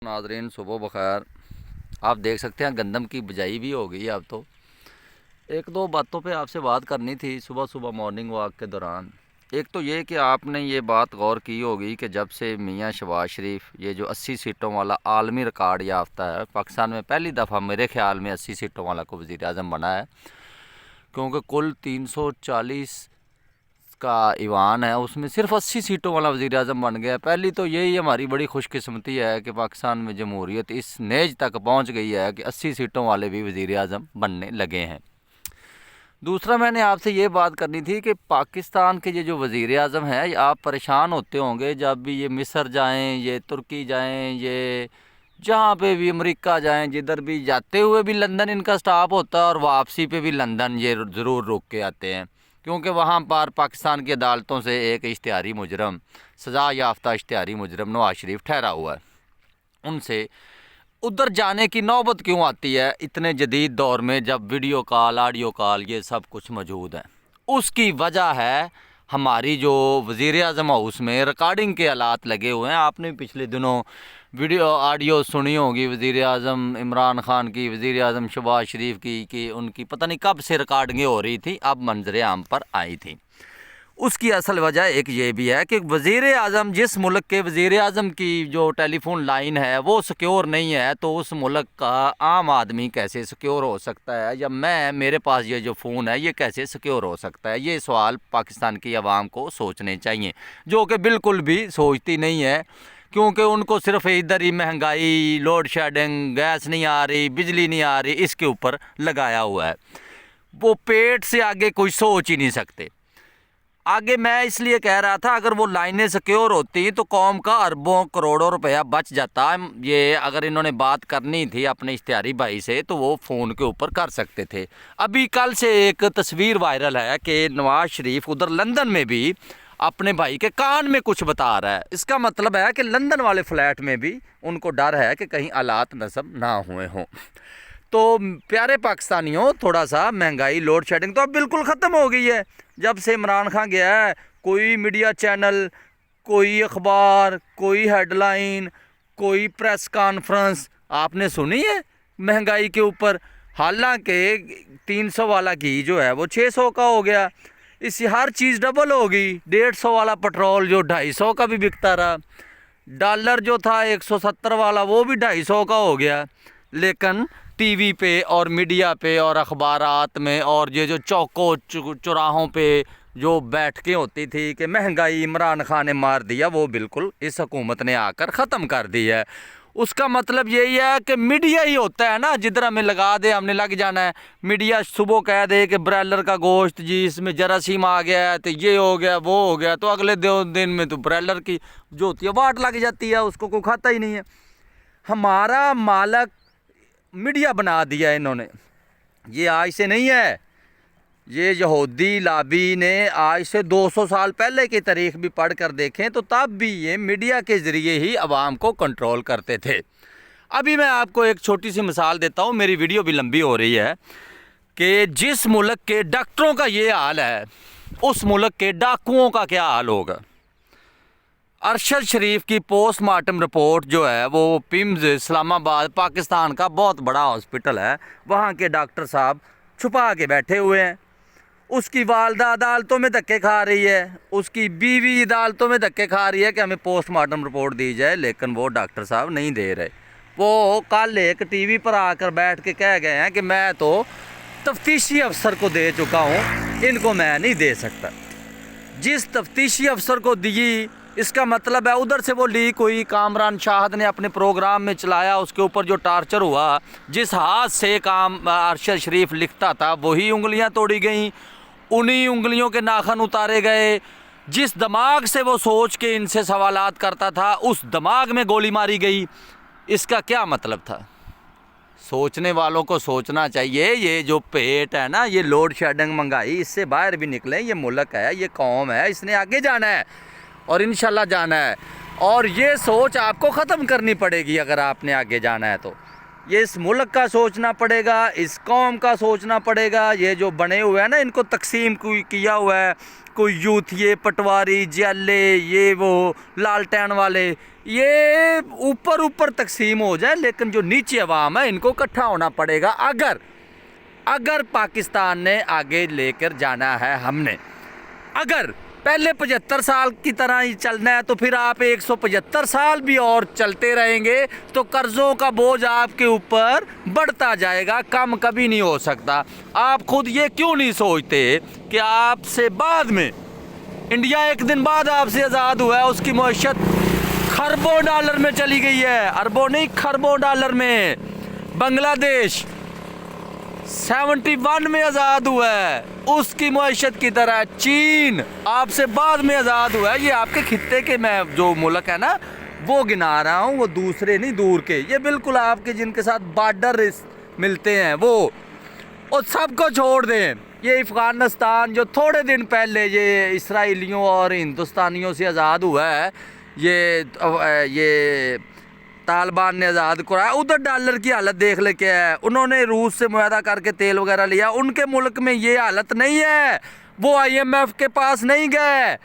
नाजरीन सुबह बखैर। आप देख सकते हैं गंदम की बिजाई भी हो गई है। अब तो एक दो बातों पे आपसे बात करनी थी सुबह सुबह मॉर्निंग वॉक के दौरान। एक तो ये कि आपने ये बात गौर की होगी कि जब से मियां शहबाज शरीफ ये जो 80 सीटों वाला आलमी रिकॉर्ड याफ्ता है, पाकिस्तान में पहली दफ़ा मेरे ख्याल में 80 सीटों वाला को वज़ीर आज़म बना है, क्योंकि कुल 340 का ईवान है, उसमें सिर्फ 80 सीटों वाला वज़ीर आज़म बन गया। पहली तो यही हमारी बड़ी खुशकिस्मती है कि पाकिस्तान में जमहूरियत इस नेज तक पहुंच गई है कि 80 सीटों वाले भी वज़ीर आज़म बनने लगे हैं। दूसरा, मैंने आपसे ये बात करनी थी कि पाकिस्तान के ये जो वज़ीर आज़म हैं, आप परेशान होते होंगे जब भी ये मिस्र जाएँ, ये तुर्की जाएँ, ये जहाँ पे भी अमेरिका जाएँ, जिधर भी जाते हुए भी लंदन इनका स्टॉप होता है और वापसी पे भी लंदन ये ज़रूर रुक के आते हैं, क्योंकि वहाँ पर पाकिस्तान की अदालतों से एक इश्तिहारी मुजरम, सज़ा याफ्ता इश्तिहारी मुजरम नवाज शरीफ ठहरा हुआ है। उनसे उधर जाने की नौबत क्यों आती है इतने जदीद दौर में, जब वीडियो कॉल, ऑडियो कॉल, ये सब कुछ मौजूद है? उसकी वजह है हमारी जो वज़ीर आज़म हाउस में रिकॉर्डिंग के आलात लगे हुए हैं। आपने पिछले दिनों वीडियो ऑडियो सुनी होगी वज़ीर आज़म इमरान ख़ान की, वज़ीर आज़म शहबाज शरीफ की, कि उनकी पता नहीं कब से रिकॉर्डिंगें हो रही थी, अब मंजर आम पर आई थी। उसकी असल वजह एक ये भी है कि वज़ीर आज़म, जिस मुल्क के वज़ीर आज़म की जो टेलीफोन लाइन है वो सिक्योर नहीं है, तो उस मुल्क का आम आदमी कैसे सिक्योर हो सकता है, या मेरे पास ये जो फ़ोन है ये कैसे सिक्योर हो सकता है? ये सवाल पाकिस्तान की आवाम को सोचने चाहिए, जो कि बिल्कुल भी सोचती नहीं है, क्योंकि उनको सिर्फ इधर ही महंगाई, लोड शेडिंग, गैस नहीं आ रही, बिजली नहीं आ रही, इसके ऊपर लगाया हुआ है। वो पेट से आगे कोई सोच ही नहीं सकते। आगे मैं इसलिए कह रहा था, अगर वो लाइनें सिक्योर होती तो कौम का अरबों करोड़ों रुपया बच जाता। ये अगर इन्होंने बात करनी थी अपने इश्तिहारी भाई से तो वो फ़ोन के ऊपर कर सकते थे। अभी कल से एक तस्वीर वायरल है कि नवाज शरीफ उधर लंदन में भी अपने भाई के कान में कुछ बता रहा है। इसका मतलब है कि लंदन वाले फ्लैट में भी उनको डर है कि कहीं हालात नज़म ना हुए हों। तो प्यारे पाकिस्तानियों, थोड़ा सा महंगाई, लोड शेडिंग तो अब बिल्कुल ख़त्म हो गई है। जब से इमरान खान गया है, कोई मीडिया चैनल, कोई अखबार, कोई हेडलाइन, कोई प्रेस कॉन्फ्रेंस आपने सुनी है महंगाई के ऊपर? हालांकि 300 वाला घी जो है वो 600 का हो गया, इससे हर चीज़ डबल हो गई। 150 वाला पेट्रोल जो 250 का भी बिकता रहा, डॉलर जो था 170 वाला वो भी 250 का हो गया। लेकिन टीवी पे और मीडिया पे और अखबारात में और ये जो चौकों चौराहों पे जो बैठकें होती थी कि महंगाई इमरान खान ने मार दिया, वो बिल्कुल इस हुकूमत ने आकर ख़त्म कर दी है। उसका मतलब यही है कि मीडिया ही होता है ना, जिधर हमें लगा दे हमने लग जाना है। मीडिया सुबह कह दे कि ब्रायलर का गोश्त जी इसमें जरासीम आ गया है, तो ये हो गया वो हो गया, तो अगले दिन में तो ब्रायलर की जो होती है वाट लग जाती है, उसको कोई खाता ही नहीं है। हमारा मालक मीडिया बना दिया इन्होंने। ये आज से नहीं है, ये यहूदी लाबी ने आज से 200 साल पहले की तारीख भी पढ़ कर देखें तो तब भी ये मीडिया के ज़रिए ही आवाम को कंट्रोल करते थे। अभी मैं आपको एक छोटी सी मिसाल देता हूँ, मेरी वीडियो भी लंबी हो रही है, कि जिस मुल्क के डॉक्टरों का ये हाल है उस मुल्क के डाकुओं का क्या हाल होगा। अरशद शरीफ की पोस्टमार्टम रिपोर्ट जो है वो पिम्स इस्लामाबाद, पाकिस्तान का बहुत बड़ा हॉस्पिटल है, वहाँ के डॉक्टर साहब छुपा के बैठे हुए हैं। उसकी वालदा अदालतों में धक्के खा रही है, उसकी बीवी अदालतों में धक्के खा रही है कि हमें पोस्टमार्टम रिपोर्ट दी जाए, लेकिन वो डॉक्टर साहब नहीं दे रहे। वो कल एक टीवी पर आकर बैठ के कह गए हैं कि मैं तो तफ्तीशी अफसर को दे चुका हूँ, इनको मैं नहीं दे सकता। जिस तफ्तीशी अफसर को दी, इसका मतलब है उधर से वो लीक हुई, कामरान शाहद ने अपने प्रोग्राम में चलाया, उसके ऊपर जो टार्चर हुआ, जिस हाथ से अरशद शरीफ लिखता था वही उंगलियां तोड़ी गईं, उन्हीं उंगलियों के नाखून उतारे गए। जिस दिमाग से वो सोच के इनसे सवालात करता था उस दिमाग में गोली मारी गई। इसका क्या मतलब था? सोचने वालों को सोचना चाहिए। ये जो पेट है ना, ये लोड शेडिंग, महंगाई, इससे बाहर भी निकलें। ये मुल्क है, ये कौम है, इसने आगे जाना है और इंशाल्लाह जाना है। और ये सोच आपको ख़त्म करनी पड़ेगी अगर आपने आगे जाना है। तो ये इस मुल्क का सोचना पड़ेगा, इस कौम का सोचना पड़ेगा। ये जो बने हुए हैं ना, इनको तकसीम किया हुआ है, कोई यूथ, ये पटवारी, जाले, ये वो लालटेन वाले, یہ اوپر تقسیم ہو جائے، لیکن جو نیچے عوام ہے ان کو اکٹھا ہونا پڑے گا۔ اگر پاکستان نے آگے لے کر جانا ہے، ہم نے اگر پہلے 75 سال کی طرح ہی چلنا ہے تو پھر آپ 175 سال بھی اور چلتے رہیں گے تو قرضوں کا بوجھ آپ کے اوپر بڑھتا جائے گا، کم کبھی نہیں ہو سکتا۔ آپ خود یہ کیوں نہیں سوچتے کہ آپ سے بعد میں انڈیا ایک دن بعد آپ سے آزاد ہوا ہے، اس کی معیشت خربوں ڈالر میں چلی گئی ہے، اربوں نہیں خربوں ڈالر میں۔ بنگلہ دیش 71 میں آزاد ہوا ہے، اس کی معیشت کی طرح چین آپ سے بعد میں آزاد ہوا ہے۔ یہ آپ کے خطے کے میں جو ملک ہے نا وہ گنا رہا ہوں، وہ دوسرے نہیں دور کے، یہ بالکل آپ کے جن کے ساتھ بارڈر ملتے ہیں وہ، اور سب کو چھوڑ دیں۔ یہ افغانستان جو تھوڑے دن پہلے یہ اسرائیلیوں اور ہندوستانیوں سے آزاد ہوا ہے، یہ طالبان نے آزاد کرایا، ادھر ڈالر کی حالت دیکھ لے کے ہے، انہوں نے روس سے معاہدہ کر کے تیل وغیرہ لیا، ان کے ملک میں یہ حالت نہیں ہے، وہ IMF کے پاس نہیں گئے۔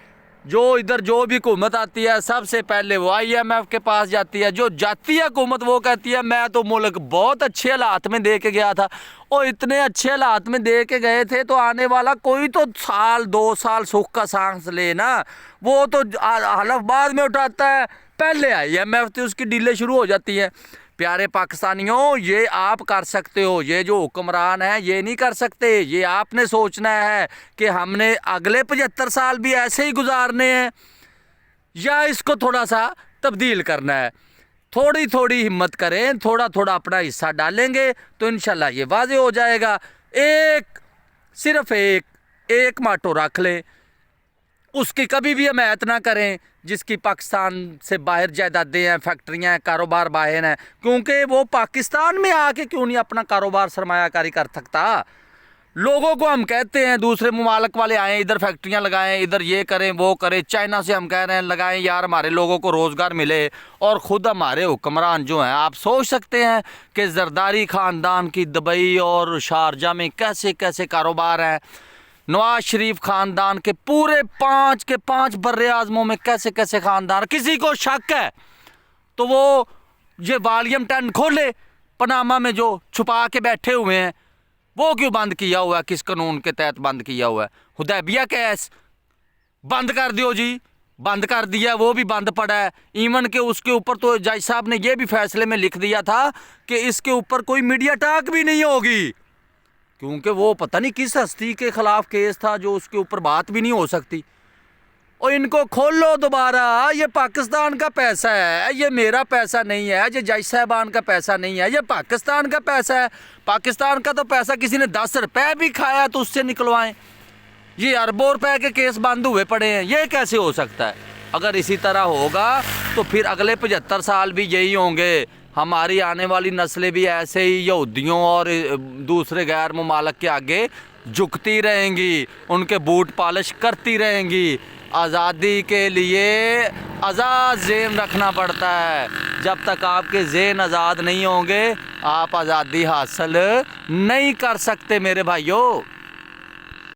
جو ادھر جو بھی حکومت آتی ہے سب سے پہلے وہ IMF کے پاس جاتی ہے، جو جاتی ہے حکومت وہ کہتی ہے میں تو ملک بہت اچھے حالات میں دے کے گیا تھا، اور اتنے اچھے حالات میں دے کے گئے تھے تو آنے والا کوئی تو سال 2 سال سکھ کا سانس لے نا، وہ تو حلف بعد میں اٹھاتا ہے، پہلے IMF تھی اس کی ڈیلیں شروع ہو جاتی ہیں۔ پیارے پاکستانیوں، یہ آپ کر سکتے ہو، یہ جو حکمران ہیں یہ نہیں کر سکتے، یہ آپ نے سوچنا ہے کہ ہم نے اگلے 75 سال بھی ایسے ہی گزارنے ہیں یا اس کو تھوڑا سا تبدیل کرنا ہے۔ تھوڑی تھوڑی ہمت کریں، تھوڑا تھوڑا اپنا حصہ ڈالیں گے تو انشاءاللہ یہ واضح ہو جائے گا۔ صرف ایک ماٹو رکھ لیں، اس کی کبھی بھی حمایت نہ کریں جس کی پاکستان سے باہر جائیدادیں ہیں، فیکٹریاں ہیں، کاروبار باہر ہیں، کیونکہ وہ پاکستان میں آ کے کیوں نہیں اپنا کاروبار سرمایہ کاری کر سکتا۔ لوگوں کو ہم کہتے ہیں دوسرے ممالک والے آئیں ادھر فیکٹریاں لگائیں، ادھر یہ کریں وہ کریں، چائنا سے ہم کہہ رہے ہیں لگائیں یار ہمارے لوگوں کو روزگار ملے، اور خود ہمارے حکمران جو ہیں آپ سوچ سکتے ہیں کہ زرداری خاندان کی دبئی اور شارجہ میں کیسے کیسے کاروبار ہیں، نواز شریف خاندان کے پورے 5 کے 5 بر اعظموں میں کیسے کیسے خاندان، کسی کو شک ہے تو وہ یہ والیم 10 کھولے، پاناما میں جو چھپا کے بیٹھے ہوئے ہیں وہ کیوں بند کیا ہوا ہے، کس قانون کے تحت بند کیا ہوا ہے؟ حدیبیہ کیس بند کر دیو جی، بند کر دیا، وہ بھی بند پڑا ہے، ایون کہ اس کے اوپر تو جج صاحب نے یہ بھی فیصلے میں لکھ دیا تھا کہ اس کے اوپر کوئی میڈیا ٹاک بھی نہیں ہوگی، کیونکہ وہ پتہ نہیں کس ہستی کے خلاف کیس تھا جو اس کے اوپر بات بھی نہیں ہو سکتی۔ اور ان کو کھولو دوبارہ، یہ پاکستان کا پیسہ ہے، یہ میرا پیسہ نہیں ہے، یہ جج صاحبان کا پیسہ نہیں ہے، یہ پاکستان کا پیسہ ہے۔ پاکستان کا تو پیسہ کسی نے 10 روپے بھی کھایا تو اس سے نکلوائیں، یہ اربوں روپے کے کیس بند ہوئے پڑے ہیں، یہ کیسے ہو سکتا ہے؟ اگر اسی طرح ہوگا تو پھر اگلے 75 سال بھی یہی ہوں گے، ہماری آنے والی نسلیں بھی ایسے ہی یہودیوں اور دوسرے غیر ممالک کے آگے جھکتی رہیں گی، ان کے بوٹ پالش کرتی رہیں گی۔ آزادی کے لیے آزاد ذہن رکھنا پڑتا ہے، جب تک آپ کے ذہن آزاد نہیں ہوں گے آپ آزادی حاصل نہیں کر سکتے میرے بھائیوں۔